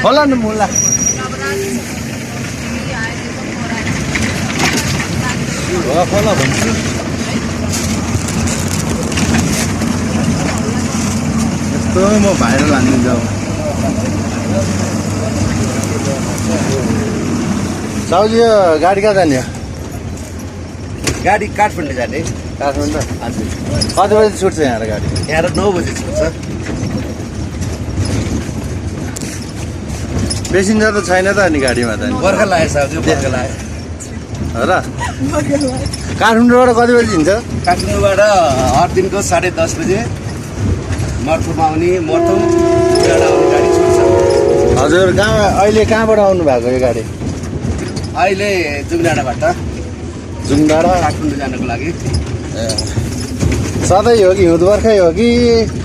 होला न मुला खोला भन्छु यस्तो म भाइरल हान्नु जाऊ साउजी यो गाडी कहाँ जाने हो गाडी काठमाडौँ जाने काठमाडौँ हजुर कति बजी छुट्छ यहाँ गाडी यहाँ 9 बजे छुट्छ पेसेन्जर त छैन त अनि गाडीमा त नि बर्खा लाग्यो साहब बर्खा लाग्यो र काठमाडौँबाट कति बजी हिँड्छ काठमाडौँबाट हर दिनको 10:30 बजे मर्थुम आउने मर्थुम आउने गाडी छुट्छ हजुर अहिले कहाँबाट आउनु भएको यो गाडी अहिले जुङडाँडाबाट जुङडाँडा काठमाडौँ जानको लागि सधैँ हो कि हिउँदबर्खै हो कि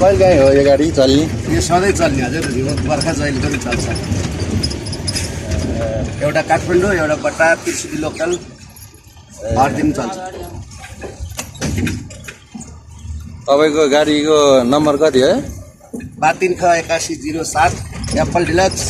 कहिलेकाहीँ हो यो गाडी चल्ने यो सधैँ चल्ने हजुर बर्खा जहिले पनि चल्छ एउटा काठमाडौँ एउटा बट्टा त्रिशुली लोकल हर दिन चल्छ तपाईँको गाडीको नम्बर कति है 52 8107 एप्पल डिलक्स